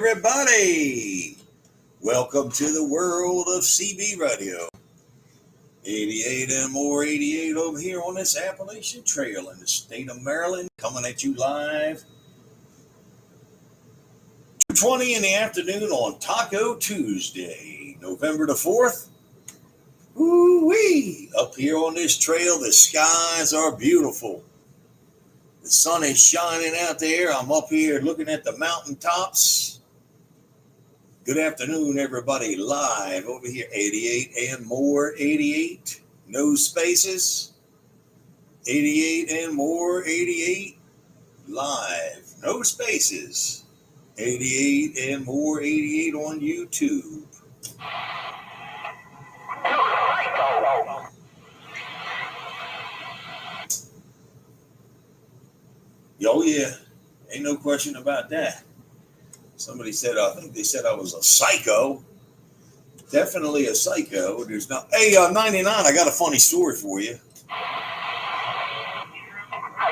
Everybody, welcome to the world of CB Radio. 88 and more 88 over here on this Appalachian Trail in the state of Maryland, coming at you live 2:20 in the afternoon on Taco Tuesday, November the 4th. Woo-wee! Up here on this trail, the skies are beautiful. The sun is shining out there. I'm up here looking at the mountaintops. Good afternoon, everybody. Live over here, 88 and more 88. No spaces. 88 and more 88. Live. No spaces. 88 and more 88 on YouTube. Oh, yeah. Ain't no question about that. Somebody said, I think they said I was a psycho. Definitely a psycho. There's no. Hey, 99, I got a funny story for you. How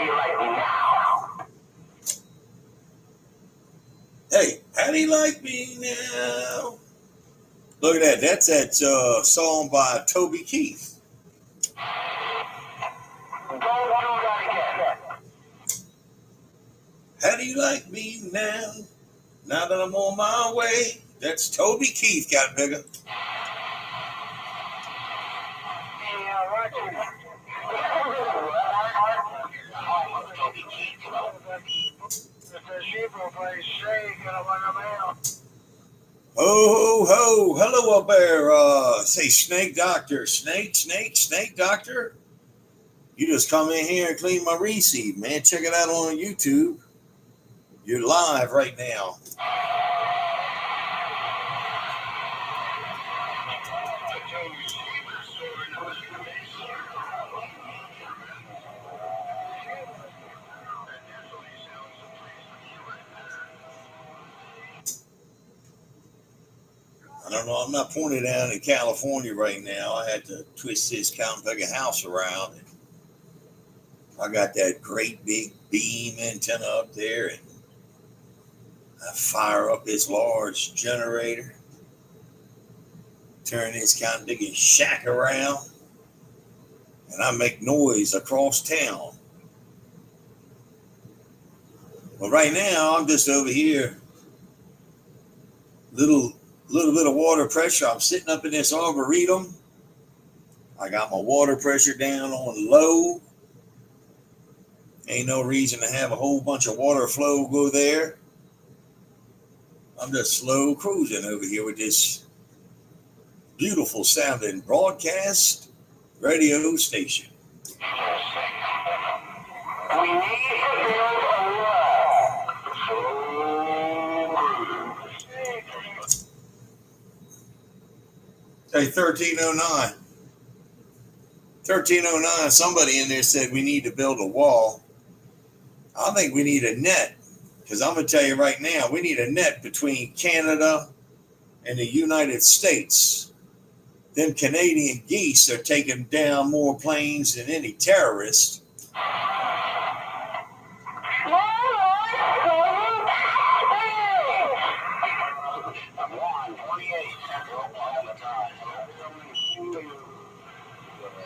you like me now? Hey, how do you like me now? Look at that. That's that song by Toby Keith. Don't do that again. How do you like me now? Now that I'm on my way. That's Toby Keith got bigger. Yeah, Roger. Ho, ho, ho. Hello up there. Say Snake Doctor. Snake Doctor. You just come in here and clean my receipt, man. Check it out on YouTube. You're live right now. I don't know. I'm not pointing down in California right now. I had to twist this Count-Pega house around. And I got that great big beam antenna up there, and I fire up this large generator, turn this Count-Pega shack around, and I make noise across town. But right now, I'm just over here, little bit of water pressure. I'm sitting up in this arboretum. I got my water pressure down on low. Ain't no reason to have a whole bunch of water flow go there. I'm just slow cruising over here with this beautiful sounding broadcast radio station. We need to build a Hey, 1309. 1309, somebody in there said we need to build a wall. I think we need a net, because I'm going to tell you right now, we need a net between Canada and the United States. Them Canadian geese are taking down more planes than any terrorist.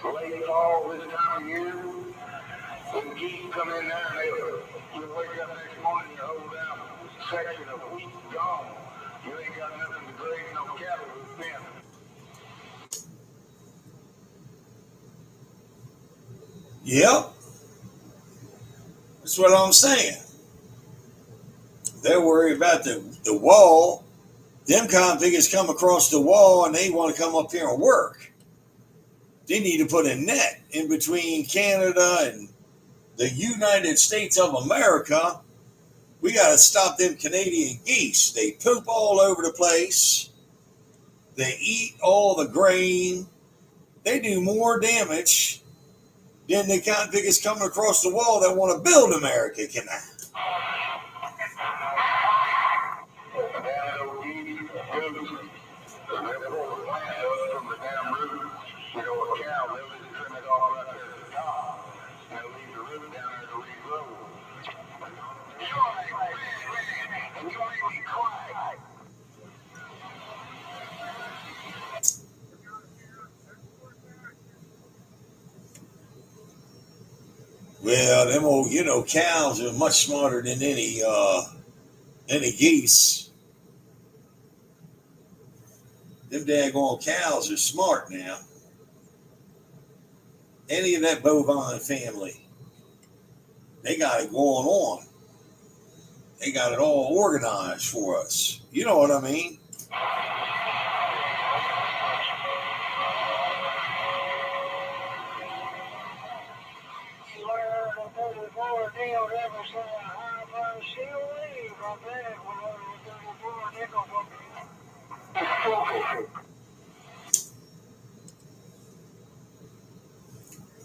Late fall this time of year, when geese come in there and you wake up next morning and you hold down a section of wheat gone. You ain't got nothing to graze no cattle with them. Yep. That's what I'm saying. They're worried about the wall. Them convicts come across the wall and they want to come up here and work. They need to put a net in between Canada and the United States of America. We got to stop them Canadian geese. They poop all over the place. They eat all the grain. They do more damage than the convicts coming across the wall that want to build America. Can I? And you make me cry. Well, them old, cows are much smarter than any geese. Them daggone cows are smart now. Any of that bovine family, they got it going on. They got it all organized for us. You know what I mean? Well,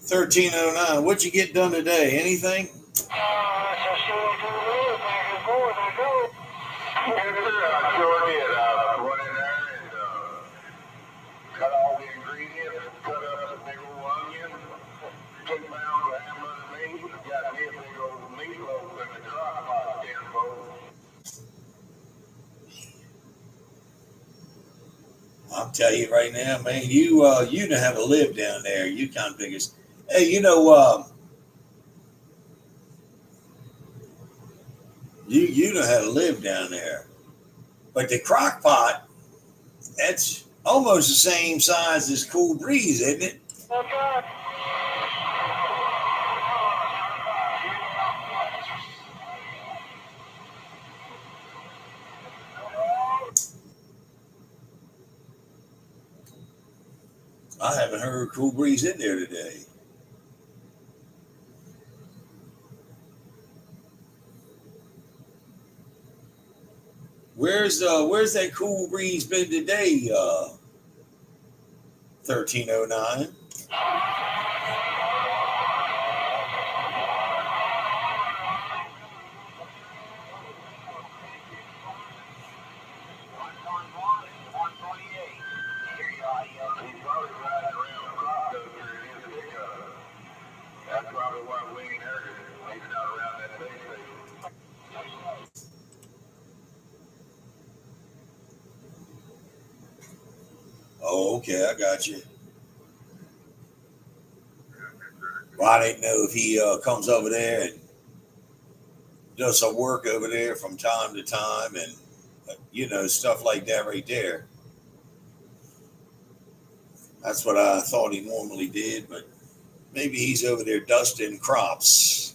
1309. What'd you get done today? Anything? I sure did. I went in there and cut all the ingredients, cut up some big old onion, 2 pounds of hamburger meat, got me a big old meatloaf in the crock pot, 10 fold. I'll tell you right now, man. You don't have to live down there. You kind of biggest. Hey, you know how to live down there. But the crock pot, that's almost the same size as Cool Breeze, isn't it? I haven't heard Cool Breeze in there today. Where's that Cool Breeze been today? 1309. That's probably why we ain't heard it. Maybe not around that base station. Oh, okay, I got you. Well, I didn't know if he comes over there and does some work over there from time to time, and stuff like that right there. That's what I thought he normally did, but maybe he's over there dusting crops.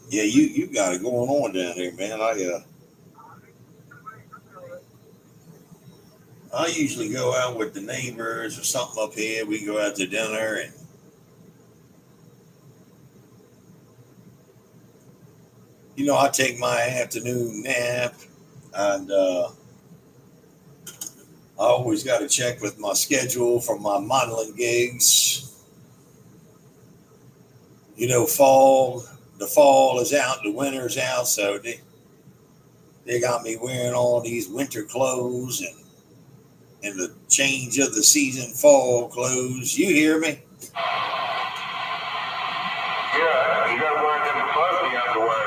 Yeah, you got it going on down there, man. I usually go out with the neighbors or something up here. We go out to dinner and I take my afternoon nap, and I always got to check with my schedule for my modeling gigs. The fall is out, the winter's out, so they got me wearing all these winter clothes and the change of the season fall clothes. You hear me? Yeah, you gotta wear them fuzzy underwear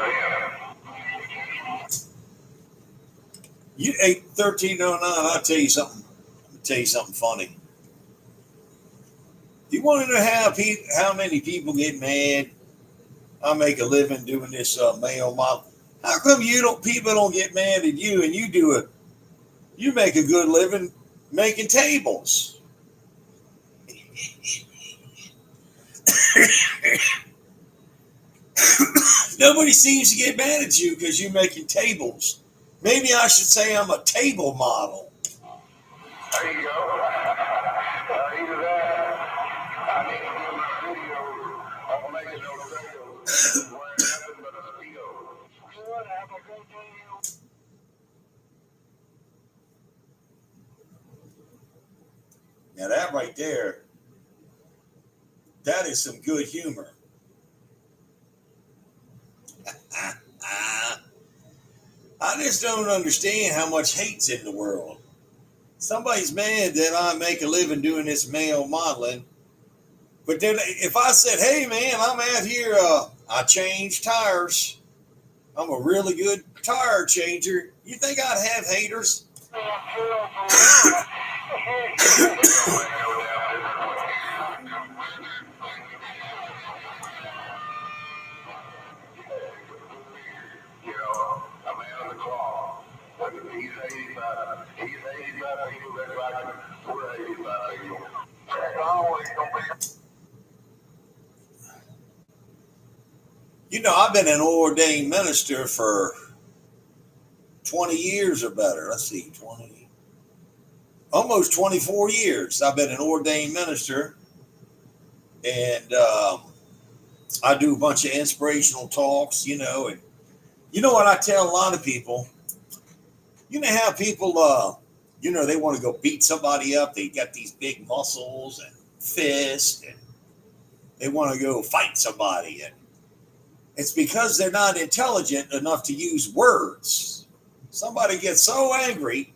then. You 1309. I'll tell you something. I'll tell you something funny. Do you want to know how many people get mad? I make a living doing this male model. How come people don't get mad at you and you make a good living making tables? Nobody seems to get mad at you because you're making tables. Maybe I should say I'm a table model. There you go. Either that. I need to do my video of making those videos wearing nothing but a Speedo. Good, have a good day. there, that is some good humor. I just don't understand how much hate's in the world. Somebody's mad that I make a living doing this male modeling. But then if I said, hey man, I'm out here, I change tires. I'm a really good tire changer. You think I'd have haters? You know, a man on the clock. He's 85. He's 85 people that like him. We're 85 people. That's always going to be. You know, I've been an ordained minister for 20 years or better. Let's see, almost 24 years. I've been an ordained minister, and I do a bunch of inspirational talks, and you know what I tell a lot of people? You know how people, they want to go beat somebody up. They got these big muscles and fists, and they want to go fight somebody. And it's because they're not intelligent enough to use words. Somebody gets so angry,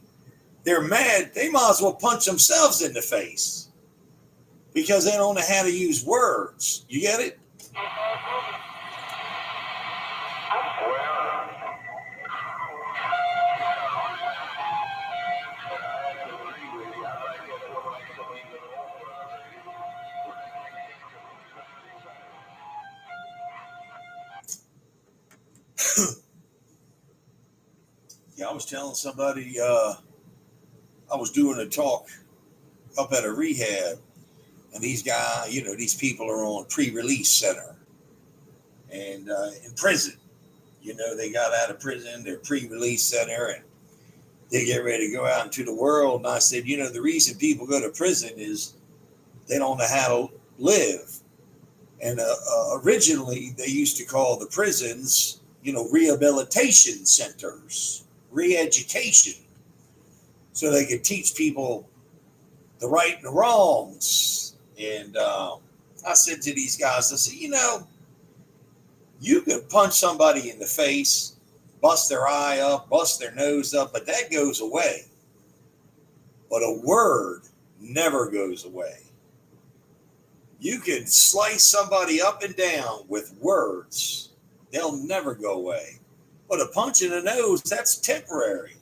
they're mad, they might as well punch themselves in the face because they don't know how to use words. You get it? Yeah, I was telling somebody, I was doing a talk up at a rehab, and these guys, these people are on pre-release center and in prison. They got out of prison, they're pre-release center, and they get ready to go out into the world. And I said, the reason people go to prison is they don't know how to live. And originally, they used to call the prisons, rehabilitation centers, re-education, so they could teach people the right and the wrongs. And I said to these guys, I said, you can punch somebody in the face, bust their eye up, bust their nose up, but that goes away. But a word never goes away. You can slice somebody up and down with words. They'll never go away. But a punch in the nose, that's temporary.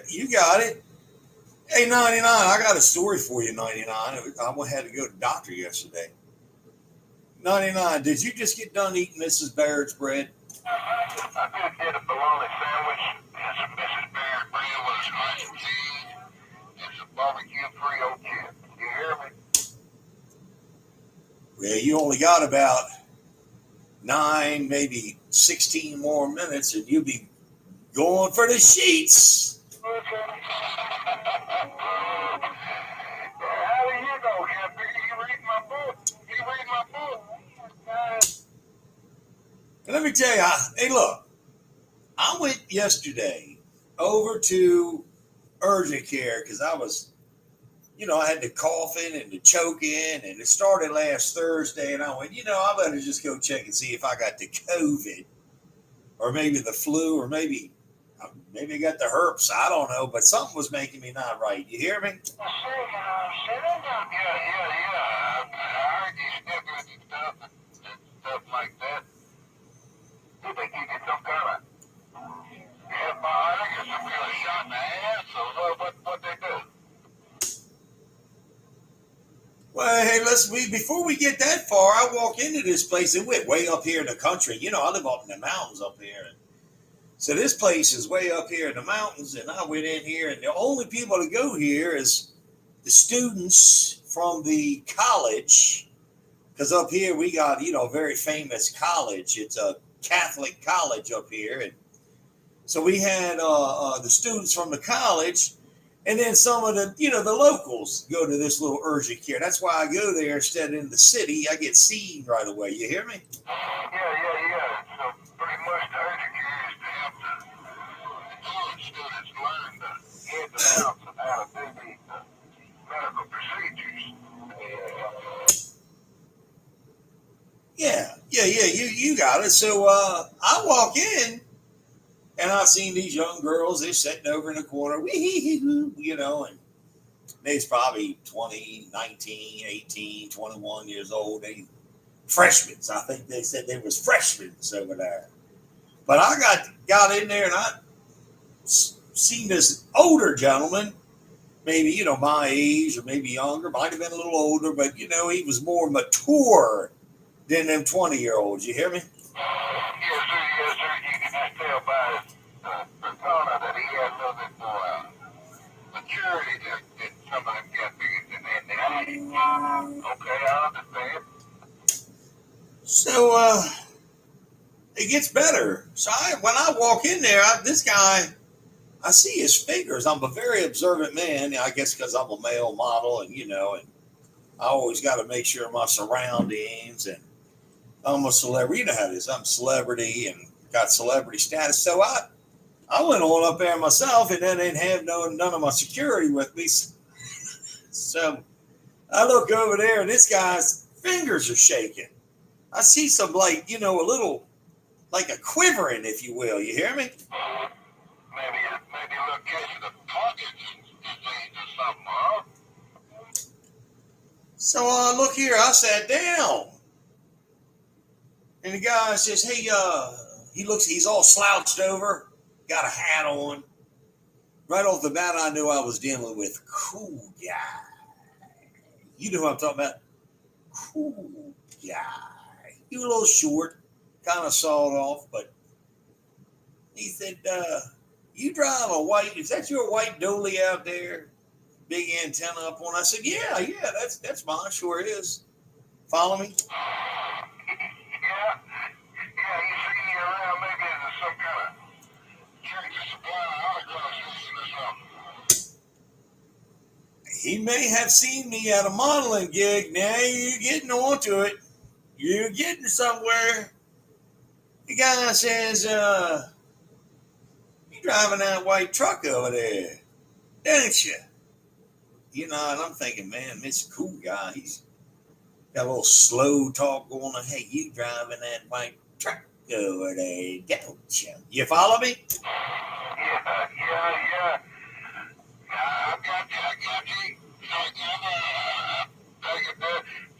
You got it. Hey, 99, I got a story for you, 99. I had to go to the doctor yesterday. 99, did you just get done eating Mrs. Baird's bread? I just did a bologna sandwich and some Mrs. Baird bread with some mac and cheese and some barbecue Frio chips. You hear me? Well, you only got about 9, maybe 16 more minutes, and you'll be going for the sheets. How do you know, Jeffrey? You read my book? You read my book? And let me tell you, hey, look, I went yesterday over to urgent care because I was, I had the coughing and the choking, and it started last Thursday, and I went, I better just go check and see if I got the COVID or maybe the flu or maybe I got the herpes. I don't know, but something was making me not right. You hear me? Yeah. I heard you sniffling and stuff like that. You think you get some kind of antibiotic or some kind of shot in the ass or what they do? Well, hey, before we get that far, I walk into this place and we're way up here in the country. I live up in the mountains up here. So this place is way up here in the mountains, and I went in here, and the only people to go here is the students from the college Because up here we got, a very famous college. It's a Catholic college up here. And so we had the students from the college, and then some of the, the locals go to this little urgent care. That's why I go there instead of in the city. I get seen right away. You hear me? Yeah. So pretty much the urgent care is to help the college students learn the ins and outs of how to do these medical procedures. Yeah. You got it. So I walk in, and I seen these young girls. They're sitting over in the corner, and they's probably 20, 19, 18, 21 years old. They freshmen. I think they said they was freshmen over there. But I got in there, and I seen this older gentleman, maybe, my age or maybe younger, might have been a little older, but, he was more mature than them 20-year-olds. You hear me? Yes, sir. You can just tell by his persona that he has a little bit more maturity than some of them young in the age. Okay, I understand. So it gets better. So when I walk in there, this guy, I see his fingers. I'm a very observant man, I guess, because I'm a male model, and and I always got to make sure my surroundings, and I'm a celebrity. You know how it is. I'm a celebrity and got celebrity status. So I went on up there myself, and then didn't have none of my security with me. So I look over there, and this guy's fingers are shaking. I see some, like, a little, like a quivering, if you will. You hear me? Maybe a little case of the Parkinson's disease or something, huh? So look here, I sat down, and the guy says, "Hey, he's all slouched over, got a hat on." Right off the bat, I knew I was dealing with a cool guy. You know who I'm talking about? Cool guy. He was a little short, kind of sawed off, but he said, "You drive a white? Is that your white dolly out there? Big antenna up on?" I said, "Yeah, that's mine. Sure is. Follow me." Yeah, you see me around maybe in some kind of Tractor Supply autograph station or something. He may have seen me at a modeling gig. Now you're getting onto it. You're getting somewhere. The guy says, "You driving that white truck over there, don't you?" And I'm thinking, man, this cool guy, he's got a little slow talk going on. "Hey, you driving that white truck over there, don't you?" You follow me? Yeah. I got you.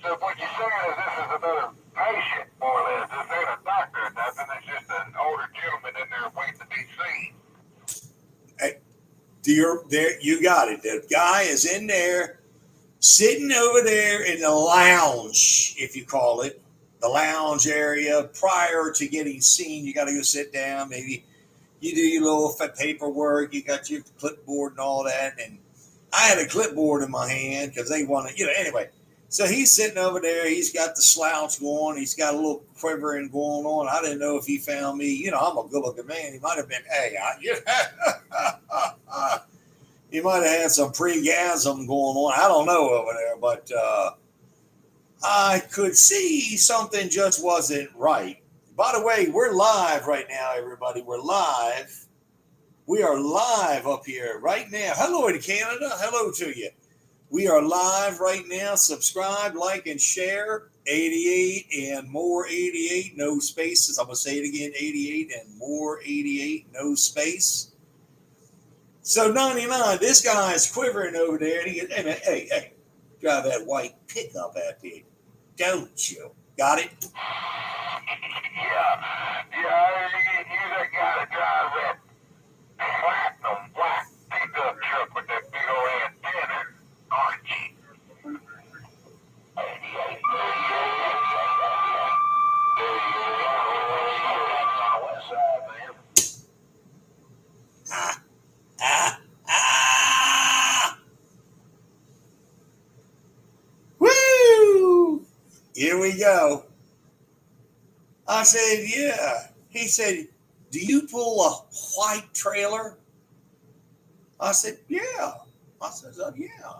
So what you're saying is this is another patient, more or less. This ain't a doctor or nothing. It's just an older gentleman in there waiting to be seen. Hey, you got it. The guy is in there, sitting over there in the lounge, if you call it, the lounge area. Prior to getting seen, you got to go sit down. Maybe you do your little paperwork. You got your clipboard and all that. And I had a clipboard in my hand because they wanted, anyway. So he's sitting over there. He's got the slouch going. He's got a little quivering going on. I didn't know if he found me. I'm a good-looking man. He might have been, hey, he might have had some pre-gasm going on. I don't know over there, but I could see something just wasn't right. By the way, we're live right now, everybody. We're live. We are live up here right now. Hello to Canada. Hello to you. We are live right now. Subscribe, like, and share. 88 and more 88, no spaces. I'm going to say it again. 88 and more 88, no space. So 99, this guy is quivering over there. And he goes, "Hey, man, hey, drive that white pickup out there, don't you?" Got it? Yeah, you that guy that drives that platinum black pickup truck with that big old antenna, aren't you? Woo! Here we go. I said, yeah. He said, do you pull a white trailer? I said, yeah. I said, yeah.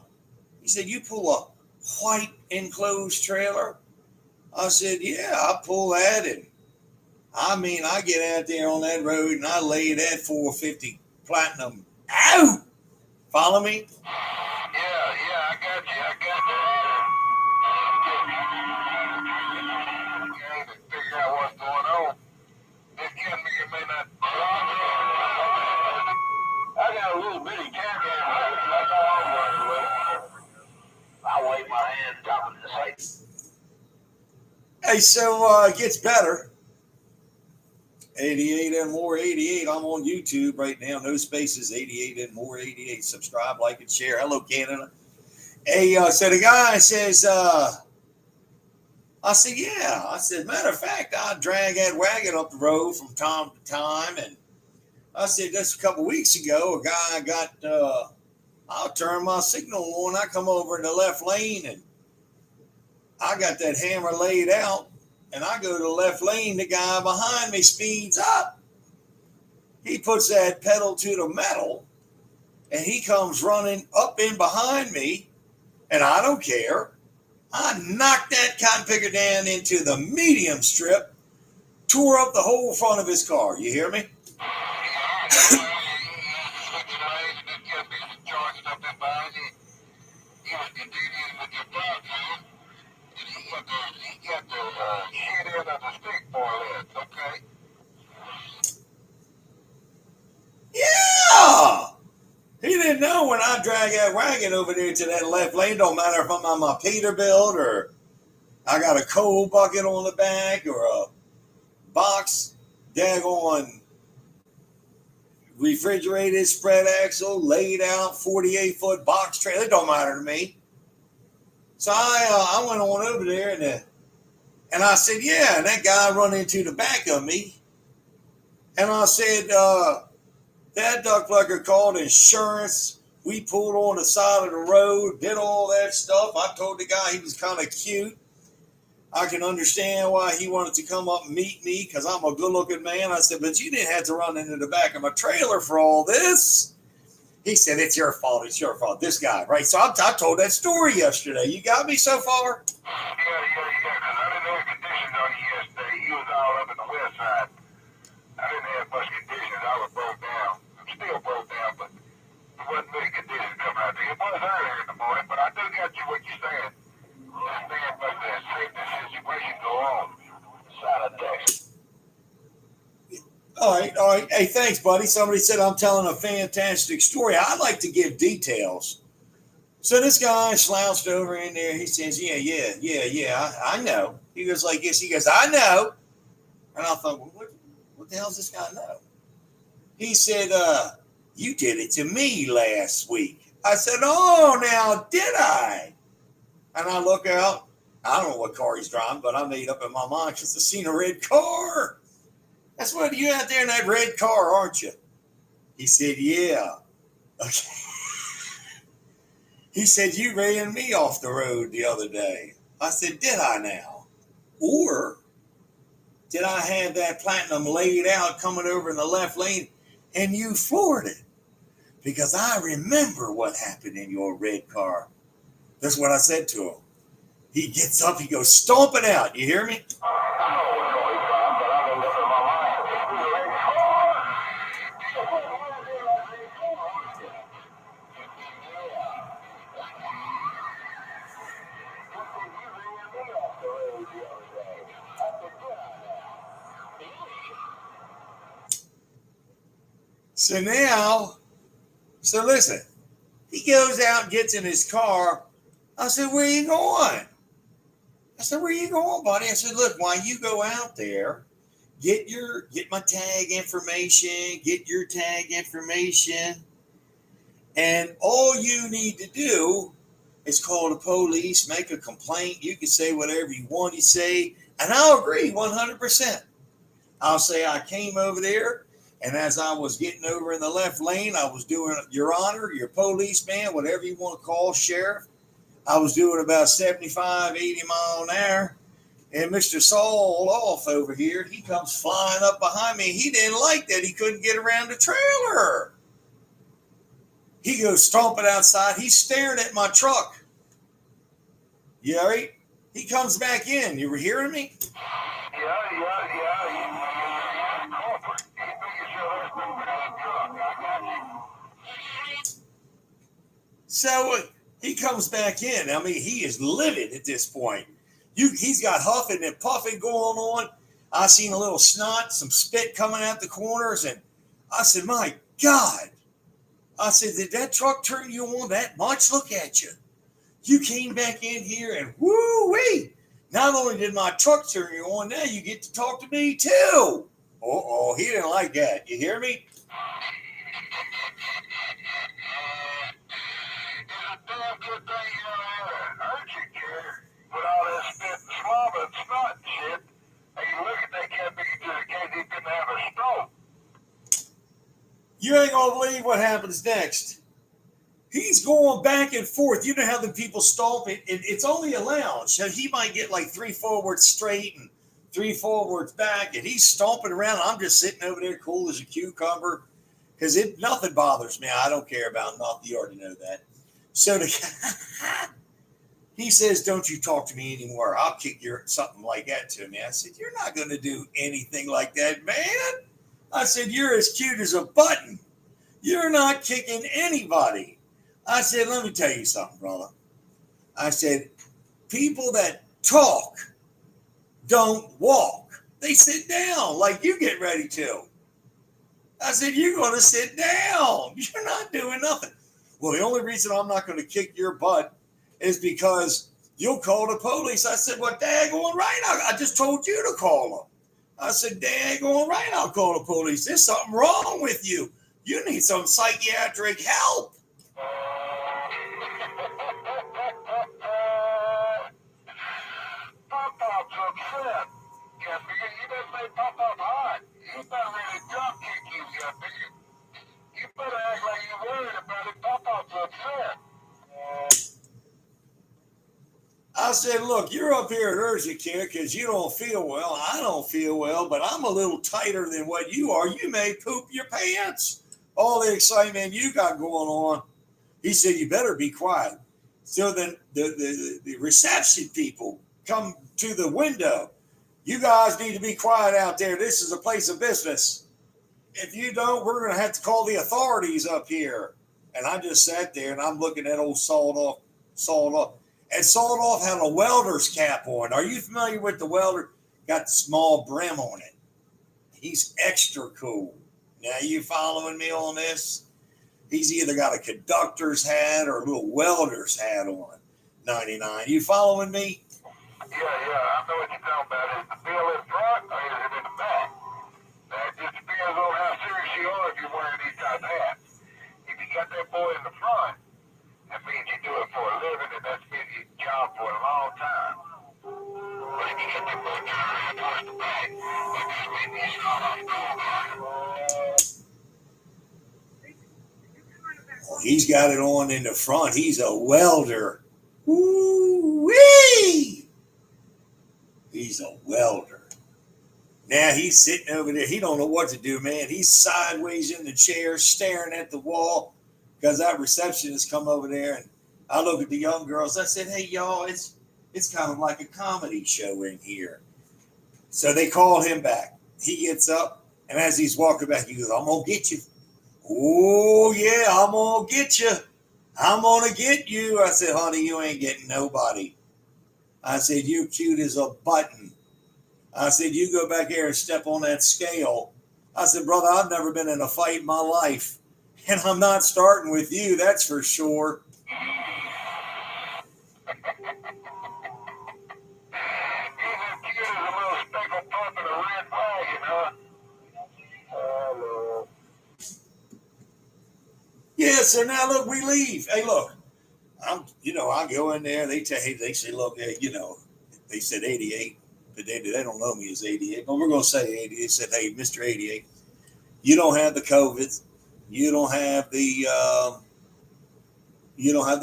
He said, you pull a white enclosed trailer? I said, yeah, I pull that. And I mean, I get out there on that road and I lay that 450 Platinum out. Follow me? Yeah, I got you. Trying to figure out what's going on. It may not. I got a little bitty cat. That's all I'm working with. I wave my hand top of the site. Hey, so it gets better. 88 and more 88. I'm on YouTube right now. No spaces. 88 and more 88. Subscribe, like, and share. Hello, Canada. Hey, so the guy says, I said, yeah. I said, matter of fact, I drag that wagon up the road from time to time. And I said, just a couple weeks ago, a guy got, I'll turn my signal on. I come over in the left lane and I got that hammer laid out. And I go to the left lane, the guy behind me speeds up. He puts that pedal to the metal, and he comes running up in behind me, and I don't care. I knocked that cotton picker down into the medium strip, tore up the whole front of his car. You hear me? Yeah! He didn't know when I drag that wagon over there to that left lane, don't matter if I'm on my Peterbilt or I got a coal bucket on the back or a box daggone refrigerated spread axle laid out 48-foot box trailer. It don't matter to me. So I went on over there and I said, yeah, and that guy run into the back of me. And I said, that duck plucker called insurance. We pulled on the side of the road, did all that stuff. I told the guy he was kind of cute. I can understand why he wanted to come up and meet me because I'm a good-looking man. I said, but you didn't have to run into the back of my trailer for all this. He said, it's your fault. It's your fault. This guy, right? So I told that story yesterday. You got me so far? Yeah. I didn't have conditions on you yesterday. You was all up in the west side. I didn't have much conditions. I was broke down. I'm still broke down, but there wasn't many conditions coming out there. It was earlier in the morning, but I do got you what you're saying. Understand, but see this situation go on. Side of Texas. All right. Hey, thanks, buddy. Somebody said I'm telling a fantastic story. I'd like to give details. So this guy slouched over in there. He says, yeah, I know. He goes like this. He goes, I know. And I thought, well, what the hell does this guy know? He said, you did it to me last week. I said, oh, now did I? And I look out. I don't know what car he's driving, but I made up in my mind because I seen a red car. That's what you out there in that red car, aren't you? He said, yeah. Okay. He said, you ran me off the road the other day. I said, did I now? Or did I have that Platinum laid out coming over in the left lane and you floored it? Because I remember what happened in your red car. That's what I said to him. He gets up, he goes stomping out. You hear me? So listen, he goes out and gets in his car. I said, where are you going? I said, where are you going, buddy? I said, look, while you go out there, get my tag information, get your tag information. And all you need to do is call the police, make a complaint. You can say whatever you want to say. And I'll agree 100%. I'll say I came over there. And as I was getting over in the left lane, I was doing, Your Honor, your policeman, whatever you want to call, sheriff. I was doing about 75, 80 mile an hour. And Mr. Saul off over here, he comes flying up behind me. He didn't like that. He couldn't get around the trailer. He goes stomping outside. He's staring at my truck. You all right? He comes back in. You were hearing me? Yeah. Corporate. He figures your husband with that truck. I got you. So he comes back in. I mean, he is livid at this point. He's got huffing and puffing going on. I seen a little snot, some spit coming out the corners, and I said, "My God!" I said, "Did that truck turn you on that much? Look at you. You came back in here and woo-wee. Not only did my truck turn you on, now you get to talk to me too." Oh, he didn't like that. You hear me? It's a damn good thing you don't have an urgent care with all that spit and slobber and snot and shit. And you look at that cat because in case he didn't have a stroke. You ain't gonna believe what happens next. He's going back and forth. You know how the people stomp it? It's only a lounge, so he might get like 3 forwards straight and 3 forwards back, and he's stomping around. I'm just sitting over there cool as a cucumber because nothing bothers me. I don't care about nothing. You already know that. So he says, "Don't you talk to me anymore. I'll kick your," something like that to me. I said, "You're not going to do anything like that, man." I said, "You're as cute as a button. You're not kicking anybody." I said, "Let me tell you something, brother." I said, "People that talk don't walk. They sit down like you get ready to." I said, "You're going to sit down. You're not doing nothing." "Well, the only reason I'm not going to kick your butt is because you'll call the police." I said, "Well, daggone right. I just told you to call them." I said, "Daggone right, I'll call the police. There's something wrong with you. You need some psychiatric help." Pop-Pop's upset. Yeah, because you didn't make Pop-Pop hot. He better really drop kick you, yeah, because you better act like you're worried about it. Pop-Pop's upset. I said, "Look, you're up here at urgent care because you don't feel well. I don't feel well, but I'm a little tighter than what you are. You may poop your pants. All the excitement you got going on." He said, "You better be quiet." So then the reception people come to the window. "You guys need to be quiet out there. This is a place of business. If you don't, we're going to have to call the authorities up here." And I just sat there and I'm looking at old Sawed Off. And Sawed Off had a welder's cap on. Are you familiar with the welder? Got the small brim on it. He's extra cool. Now, you following me on this? He's either got a conductor's hat or a little welder's hat on. 99. You following me? Yeah, I know what you're talking about. Is the bill in front or is it in the back? It just depends on how serious you are if you're wearing these type of hats. If you got that boy in the front, that means you do it for a living, and that's been your job for a long time. But if you get that boy turned towards the back, that just means he's not on He's got it on in the front. He's a welder. Woo-wee! He's a welder. Now he's sitting over there. He don't know what to do, man. He's sideways in the chair, staring at the wall because that receptionist come over there. And I look at the young girls. I said, "Hey, y'all, it's kind of like a comedy show in here." So they call him back. He gets up, and as he's walking back, he goes, "I'm going to get you." "Oh, yeah, I'm going to get you. I'm going to get you." I said, "Honey, you ain't getting nobody." I said, "You're cute as a button." I said, "You go back here and step on that scale." I said, "Brother, I've never been in a fight in my life, and I'm not starting with you, that's for sure." Yeah, so now look, we leave. Hey, look, I go in there. They say, "Look, hey, they said 88, but they don't know me as 88, but we're going to say 80. They said, "Hey, Mr. 88, you don't have the COVID. You don't have the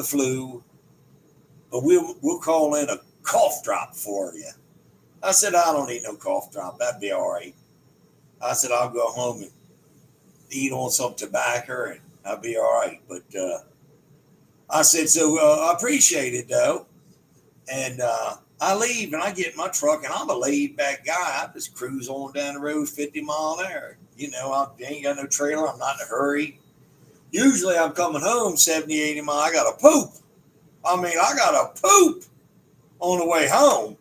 flu, but we'll call in a cough drop for you." I said, I don't need no cough drop. That'd be all right. I said, I'll go home and eat on some tobacco and I'll be all right. But I said, so I appreciate it though. And I leave and I get in my truck and I'm a laid back guy. I just cruise on down the road 50 mile an hour. You know, I ain't got no trailer. I'm not in a hurry. Usually I'm coming home 70, 80 miles. I got to poop. I got to poop on the way home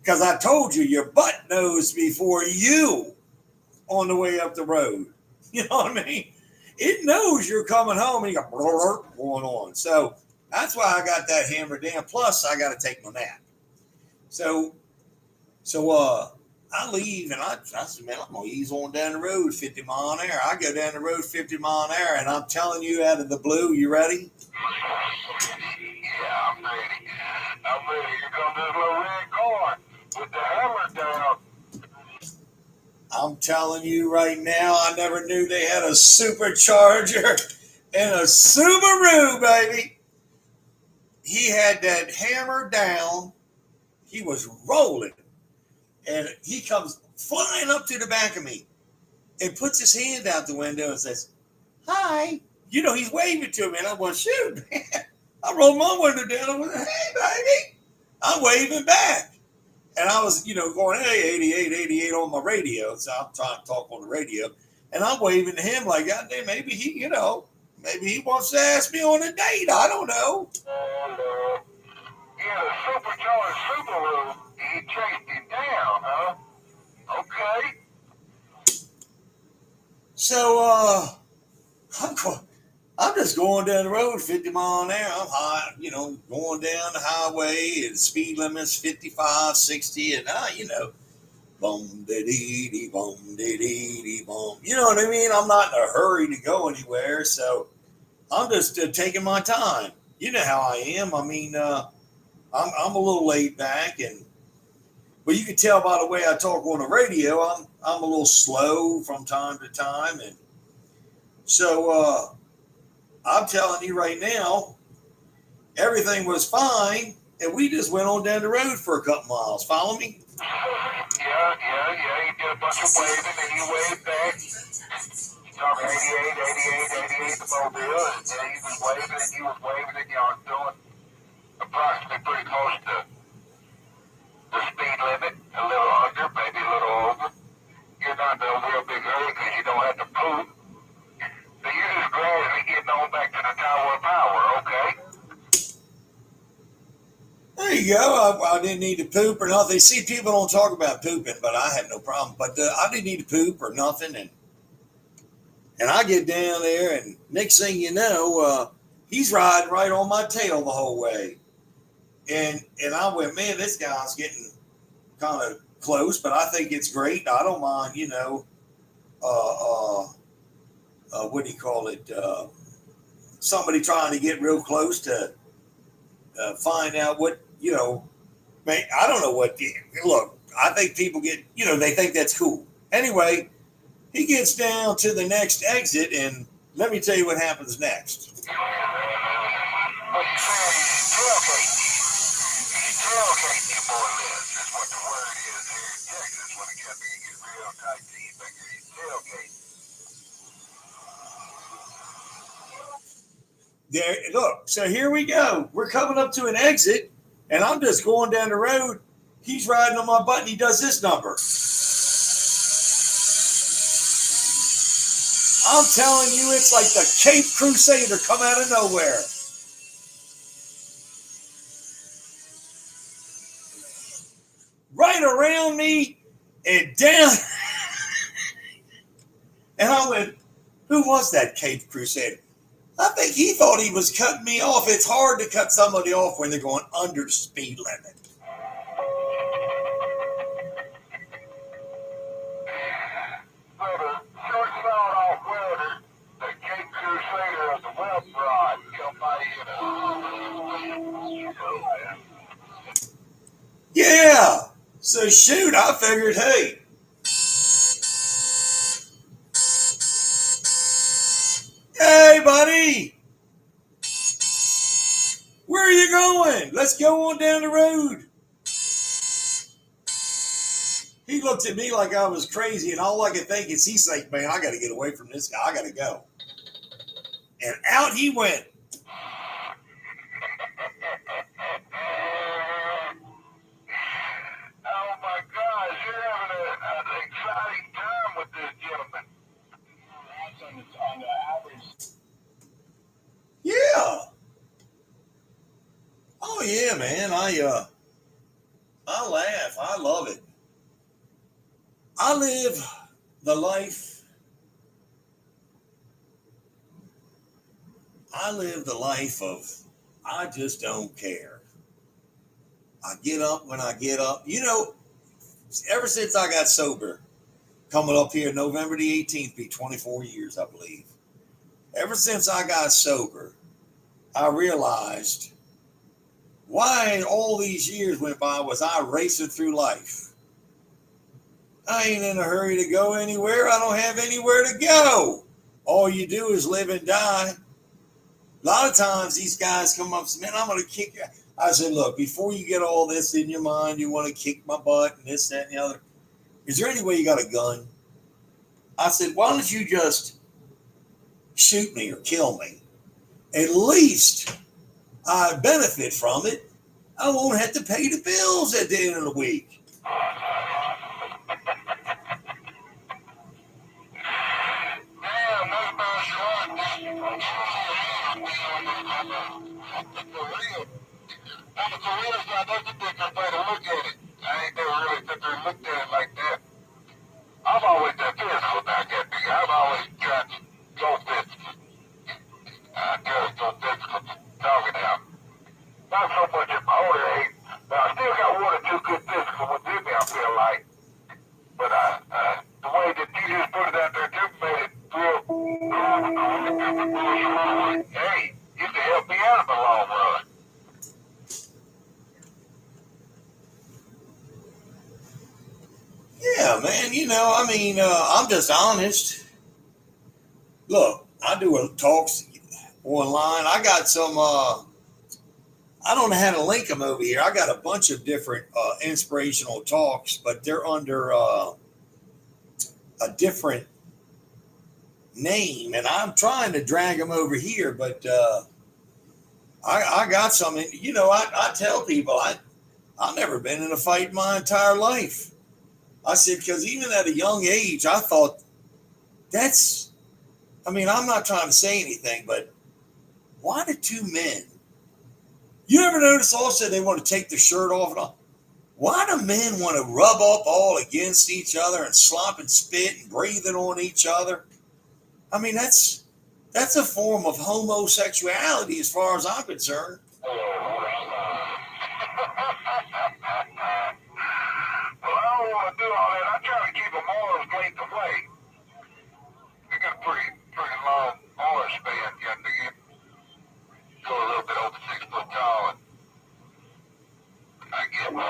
because I told you your butt knows before you on the way up the road. You know what I mean? It knows you're coming home and you got going on. So that's why I got that hammered down. Plus, I got to take my nap. So I leave and I said, man, I'm going to ease on down the road 50 mile an hour. I go down the road 50 mile an hour and I'm telling you out of the blue, you ready? Yeah, I'm ready. Here comes this little red car with the hammer down. I'm telling you right now, I never knew they had a supercharger and a Subaru, baby. He had that hammer down. He was rolling. And he comes flying up to the back of me and puts his hand out the window and says, hi. You know, he's waving to me. And I'm going, shoot, man. I rolled my window down. I went, hey, baby. I'm waving back. And I was, going, hey, 88, 88 on my radio. So I'm trying to talk on the radio. And I'm waving to him like, God damn, maybe he wants to ask me on a date. I don't know. Yeah, the supercharged Subaru, he chased him down, huh? Okay. So, I'm just going down the road 50 mile an hour. I'm high, going down the highway and the speed limit's 55, 60, and boom, dee boom, dee boom. You know what I mean? I'm not in a hurry to go anywhere, so I'm just taking my time. You know how I am. I'm a little laid back, but you can tell by the way I talk on the radio, I'm a little slow from time to time, and so I'm telling you right now, everything was fine, and we just went on down the road for a couple miles. Follow me? Yeah. He did a bunch of waving, and you waved back. Talking 88, the mobile, and then he was waving, and you was waving, and y'all doing approximately pretty close to the speed limit, a little under, maybe a little over. You're not in a real big hurry because you don't have to poop. So you're just gradually getting on back to the Tower of Power, okay? There you go. I didn't need to poop or nothing. See, people don't talk about pooping, but I have no problem. But I didn't need to poop or nothing, and I get down there, and next thing you know, he's riding right on my tail the whole way. And I went, man, this guy's getting kind of close, but I think it's great. I don't mind, what do you call it? Somebody trying to get real close to find out what, man, I don't know what. Look, I think people get, they think that's cool. Anyway, he gets down to the next exit, and let me tell you what happens next. Tailgate you, more or less, is what the word is here in Texas when it comes to get real tight to you, figure you tailgate. There, look, so here we go. We're coming up to an exit, and I'm just going down the road. He's riding on my butt, and he does this number. I'm telling you, it's like the Cape Crusader come out of nowhere. Right around me and down. And I went, who was that Cape Crusader? I think he thought he was cutting me off. It's hard to cut somebody off when they're going under the speed limit. So the short sawed-off welder, the Cape Crusader of the web rod, somebody Yeah. So shoot, I figured, hey. Hey, buddy. Where are you going? Let's go on down the road. looked at me like I was crazy, and all I could think is, he's like, man, I got to get away from this guy. I got to go. And out he went. Oh my gosh, you're having an exciting time with this gentleman. On the average. Yeah. Oh yeah, man. I laugh. I love it. I live the life. I live the life of I just don't care. I get up when I get up. You know, ever since I got sober, coming up here November the 18th, be 24 years, I believe. Ever since I got sober, I realized why all these years went by was I racing through life. I ain't in a hurry to go anywhere. I don't have anywhere to go. All you do is live and die. A lot of times these guys come up and say, man, I'm going to kick you. I said, look, before you get all this in your mind, you want to kick my butt and this, that, and the other. Is there any way you got a gun? I said, why don't you just shoot me or kill me? At least I benefit from it. I won't have to pay the bills at the end of the week. Damn, that's about short. For real. For real, so that's a different way to look at it. I ain't never really sit there and looked at it like that. I've always done physical back at me. I've always tried to go physical. I try to go physical, talking out. Not so much at my older age, but I still got one or two good physical within me, I feel like. But the way that you just put it out there too made it real hey, you can help me out in the long run. Yeah, man, you know, I mean, I'm just honest. Look, I do talks online. I got some, I don't know how to link them over here. I got a bunch of different inspirational talks, but they're under a different name, and I'm trying to drag them over here, but I got some. You know, I tell people I've never been in a fight in my entire life. I said, because even at a young age, I thought that's, I mean, I'm not trying to say anything, but why do two men, you ever notice also they want to take their shirt off and all? Why do men want to rub up all against each other and slop and spit and breathing on each other? I mean, that's a form of homosexuality as far as I'm concerned. Well, I don't want to do all that. I try to keep the morals blanked away. You got a pretty long moral span. You got to go a little bit over 6 foot tall. And I get I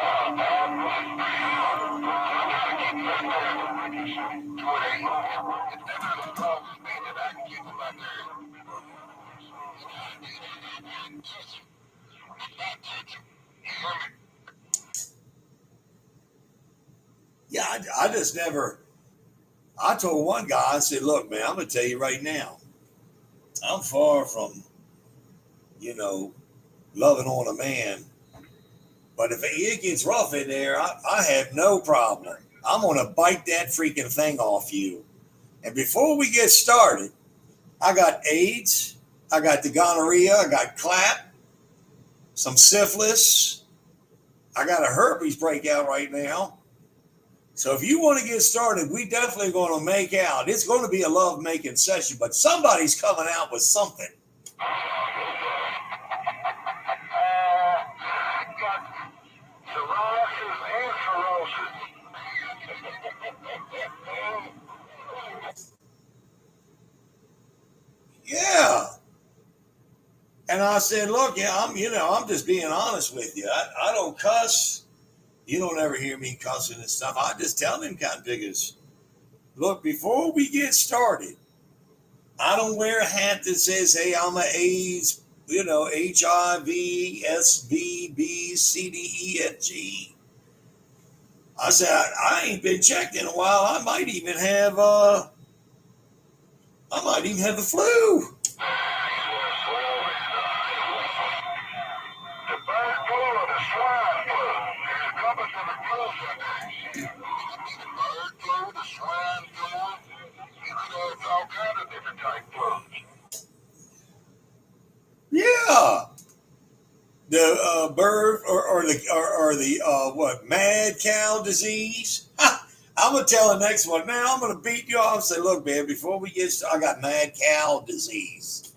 try to keep them there to where they, if they're not as tall as me, then I can keep them out there. You hear me? Yeah, I just never, I told one guy, I said, look, man, I'm going to tell you right now, I'm far from, you know, loving on a man. But if it gets rough in there, I have no problem. I'm going to bite that freaking thing off you. And before we get started, I got AIDS, I got the gonorrhea, I got clap, some syphilis, I got a herpes breakout right now. So if you want to get started, we definitely going to make out. It's going to be a love-making session, but somebody's coming out with something. Got psoriasis and cirrhosis. Yeah. And I said, look, yeah, I'm just being honest with you. I don't cuss. You don't ever hear me cussing and stuff. I just tell them kind of figures, look, before we get started, I don't wear a hat that says, hey, I'm a AIDS, HIV, SVB, CDEFG. I said, I ain't been checked in a while. I might even have the flu. The bird flu or the swine flu. There's a couple different flus in there. The bird flu, the swine flu. You could have all kinds of different type flus. Yeah, the bird or the what mad cow disease. I'm gonna tell the next one now. I'm gonna beat you off and say, look, man, before we get started, I got mad cow disease.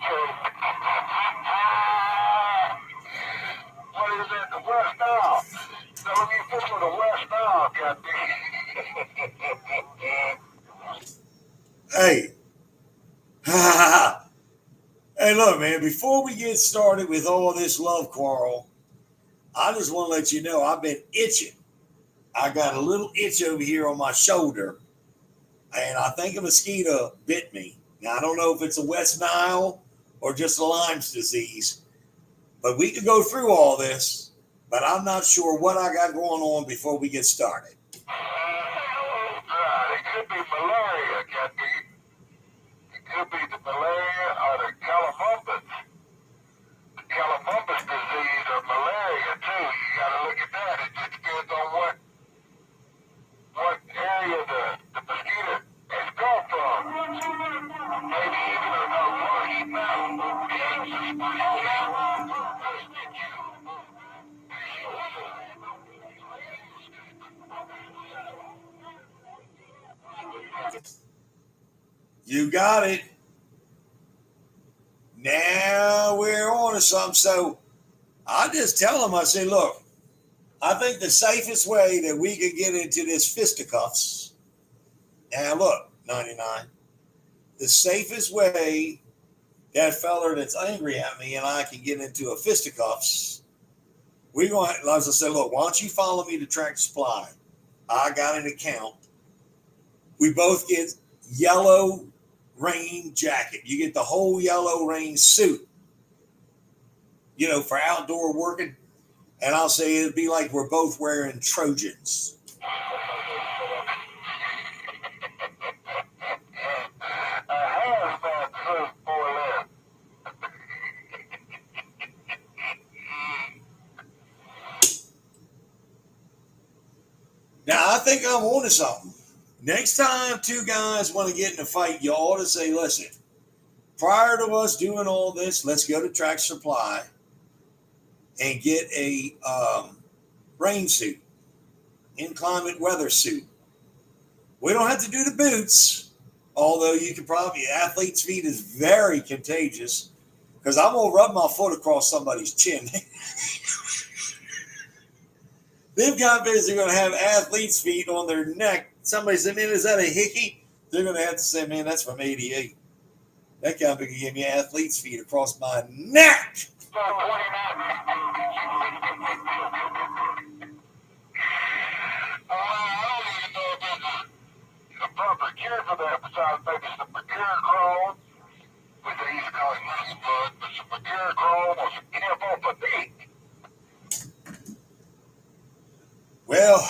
What is that? The West Nile. So when you fish with the West Nile, goddamn. Hey, hey, look, man. Before we get started with all this love quarrel, I just want to let you know I've been itching. I got a little itch over here on my shoulder, and I think a mosquito bit me. Now, I don't know if it's a West Nile or just a Lyme's disease, but we could go through all this, but I'm not sure what I got going on before we get started. It could be malaria, Captain. It could be the malaria or the calamumbus. The calamumbus disease or malaria, too. You got to look at that. It just depends on what area the mosquito has come from. Maybe even a worse You got it. Now we're on to something. So I just tell them, I say, look, I think the safest way that we could get into this fisticuffs. Now look, 99. The safest way that feller that's angry at me and I can get into a fisticuffs, we're going to, as I said, look, why don't you follow me to Tractor Supply? I got an account. We both get yellow rain jacket. You get the whole yellow rain suit, for outdoor working. And I'll say it'd be like we're both wearing Trojans. Now, I think I'm on to something. Next time two guys want to get in a fight, you ought to say, listen, prior to us doing all this, let's go to Tractor Supply and get a rain suit, inclement weather suit. We don't have to do the boots, although you could probably, athlete's feet is very contagious because I'm going to rub my foot across somebody's chin. Them guys are going to have athlete's feet on their neck. Somebody said, man, is that a hickey? They're going to have to say, man, that's from 88. That guy could give me athlete's feet across my neck. A proper cure for that besides maybe some procure chrome, which they used to call it moose blood, but some procure chrome or some chemopathique. Well,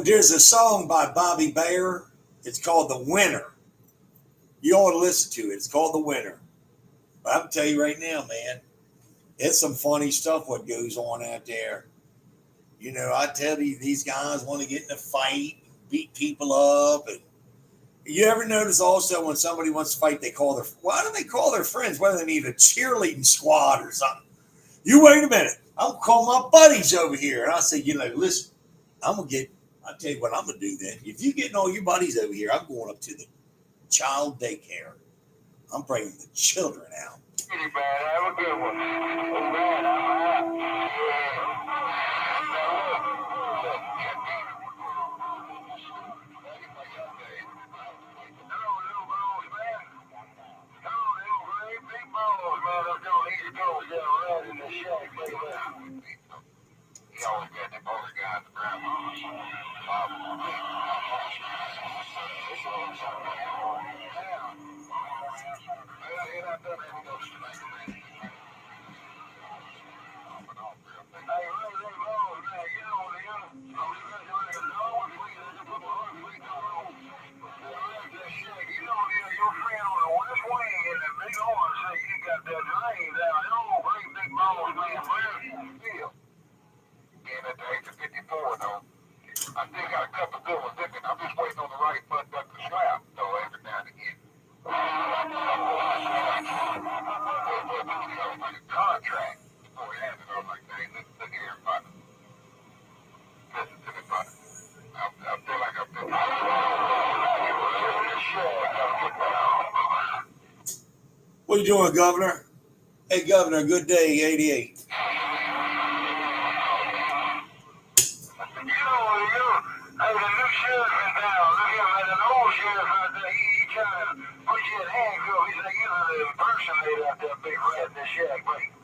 there's a song by Bobby Bear. It's called The Winner. You ought to listen to it. It's called The Winner. But I'm going to tell you right now, man, it's some funny stuff what goes on out there. I tell you, these guys want to get in a fight, beat people up. And you ever notice also when somebody wants to fight, why do they call their friends? Whether they need a cheerleading squad or something. You wait a minute. I'm going to call my buddies over here. And I say, listen, I'll tell you what I'm going to do then. If you're getting all your buddies over here, I'm going up to the child daycare. I'm bringing the children out. Pretty bad. Have a good one. Oh, man, I'm out. He always got them older guys around. Hey, What you doing, Governor? Hey, Governor, good day, 88. Hey, the new sheriff in town. Look at him, man. The old sheriff out there. He trying to put you in handcuffs. He's like, you're an impersonator out there, big rat in the shack, mate.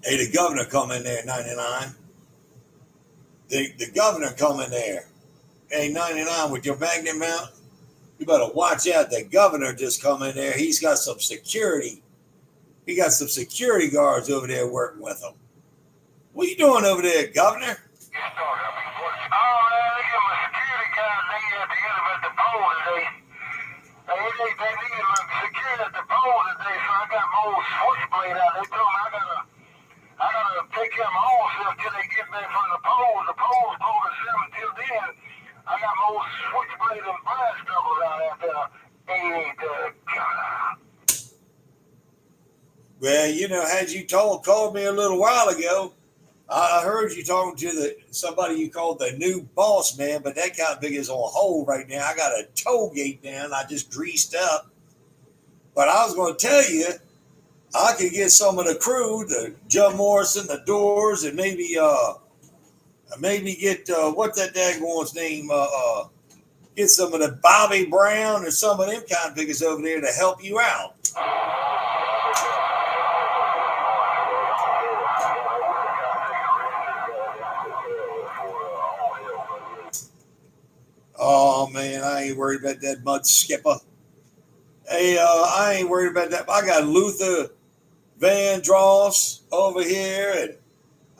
Hey, the governor come in there, 99. The governor come in there. Hey, 99, with your magnet mount, you better watch out. The governor just come in there. He's got some security. He got some security guards over there working with him. What you doing over there, Governor? Oh, man, they got my security guys. They at the end of the pole today. They need my security at the pole today, so I got my old switchblade out. They told me I gotta take care of my own stuff till they get back from the poles. The poles pulled at 7 till then. I got my old switchblade and brass knuckles out there. Well, you know, as you called me a little while ago, I heard you talking to somebody you called the new boss man, but that kind of big is on hold right now. I got a toll gate down. I just greased up. But I was going to tell you, I could get some of the crew, the Joe Morrison, the Doors, and maybe get what's that daggone name? Get some of the Bobby Brown or some of them kind of figures over there to help you out. Oh man, I ain't worried about that mud skipper. Hey, I ain't worried about that. I got Luther Vandross over here, and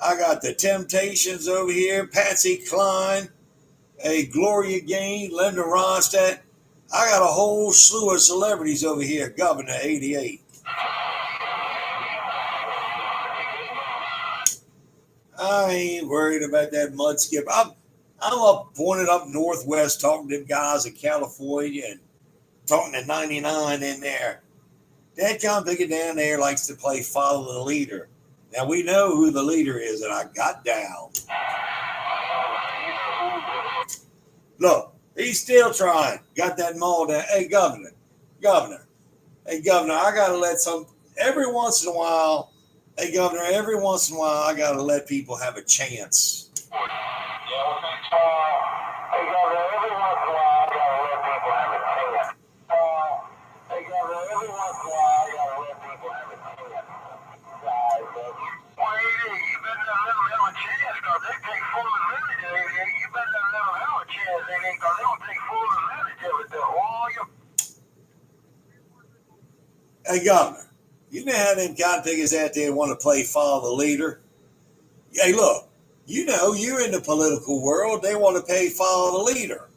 I got the Temptations over here, Patsy Cline, hey, Gloria Gaynor, Linda Ronstadt. I got a whole slew of celebrities over here, Governor 88. I ain't worried about that mud skip. I'm up pointed up northwest talking to them guys in California and talking to 99 in there. That kind of figure down there likes to play follow the leader. Now we know who the leader is, and I got down. Look, he's still trying. Got that mall down. Hey, Governor. Hey, Governor, I got to let every once in a while, I got to let people have a chance. Hey, Governor, you know how them kind of figures out there want to play follow the leader? Hey, look, you know, you're in the political world. They want to play follow the leader.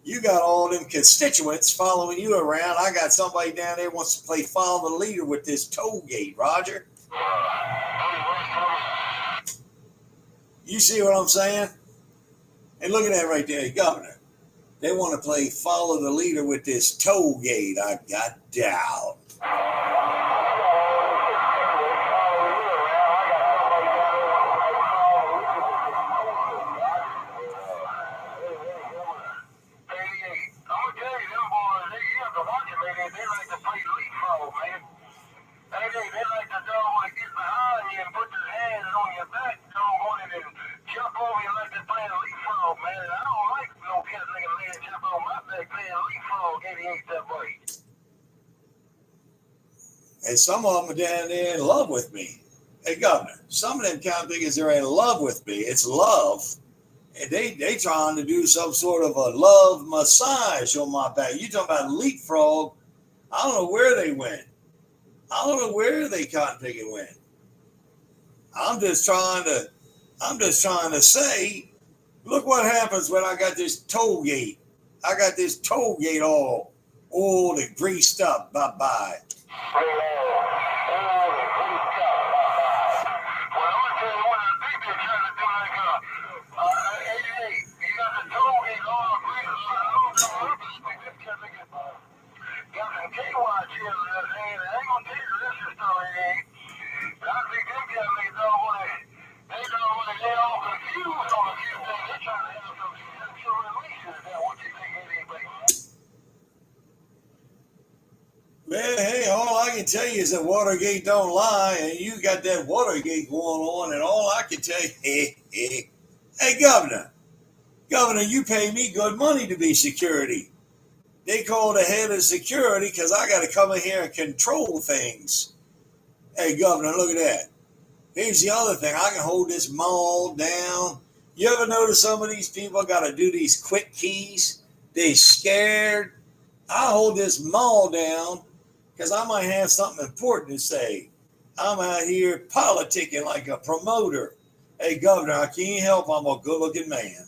You got all them constituents following you around. I got somebody down there wants to play follow the leader with this toll gate, Roger. You see what I'm saying? And look at that right there, Governor. They want to play follow the leader with this toll gate. I got down. And some of them are down there in love with me. Hey, Governor, some of them kind of figures they're in love with me. It's love. And they trying to do some sort of a love massage on my back. You talking about leapfrog. I don't know where they went. I don't know where they cotton picking went. I'm just trying to say, look what happens when I got this toll gate. I got this toll gate all old and greased up. Bye-bye. is that Watergate don't lie, and you got that Watergate going on, and all I can tell you, hey, Governor, you pay me good money to be security. They call the head of security because I got to come in here and control things. Hey, Governor, look at that. Here's the other thing. I can hold this mall down. You ever notice some of these people got to do these quick keys? They scared. I hold this mall down because I might have something important to say. I'm out here politicking like a promoter. Hey, Governor, I can't help. I'm a good-looking man.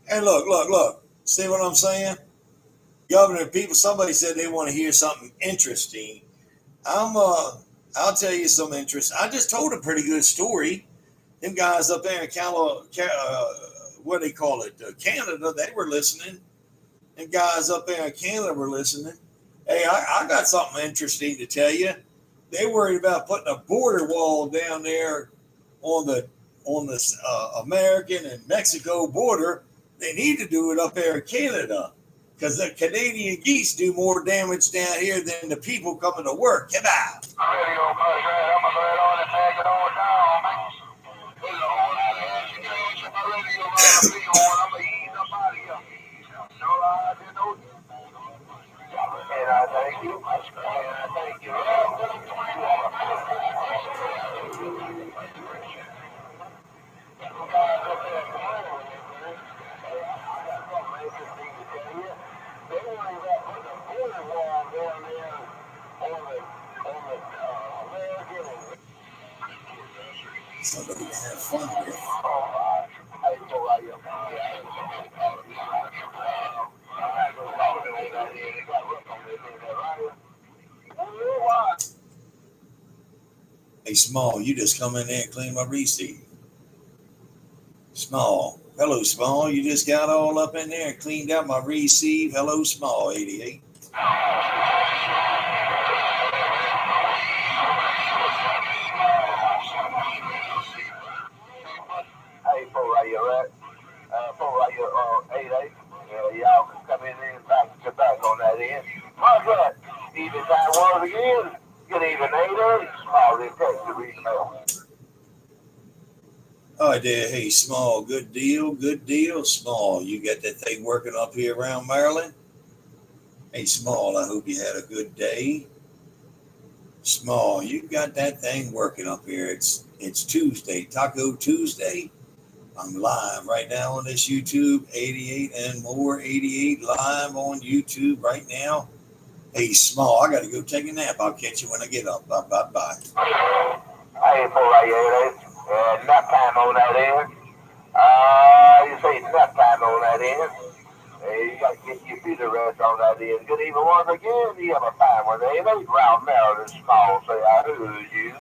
And look. See what I'm saying? Governor, people, somebody said they want to hear something interesting. I'll tell you some interest. I just told a pretty good story. Them guys up there in what do they call it? Canada, they were listening. Them guys up there in Canada were listening. Hey, I got something interesting to tell you. They worried about putting a border wall down there on the American and Mexico border. They need to do it up there in Canada because the Canadian geese do more damage down here than the people coming to work. Come on. I'm ready to go, I'm going to go on and pack it all down, man. There's a whole lot of education. I'm ready to go ride a big one. I'm going to ease up out of here. So I didn't know. And I thank you. And I thank you. They worry about putting a border wall down there on the American and Somebody to have fun with. Hey, Small, you just come in there and clean my receipt. Small. Hello, Small. You just got all up in there and cleaned out my receive. Hello, Small 88. Hey, for right here, right? For right here, 88. Y'all can come in there and back on that end. My God, even time was again. Good evening, 88. Small, they text the reason. All right there. Hey, Small. Good deal. Small. You got that thing working up here around Maryland? Hey, Small, I hope you had a good day. Small, you got that thing working up here. It's Tuesday, Taco Tuesday. I'm live right now on this YouTube, 88 and more, 88 live on YouTube right now. Hey, Small, I got to go take a nap. I'll catch you when I get up. Bye. Hey, for right here, nap time on that end. You say nap time on that end. You got to get your feet a rest on that end. Good evening once again. You have a fine one. They round Maryland Small. Say, I heard you.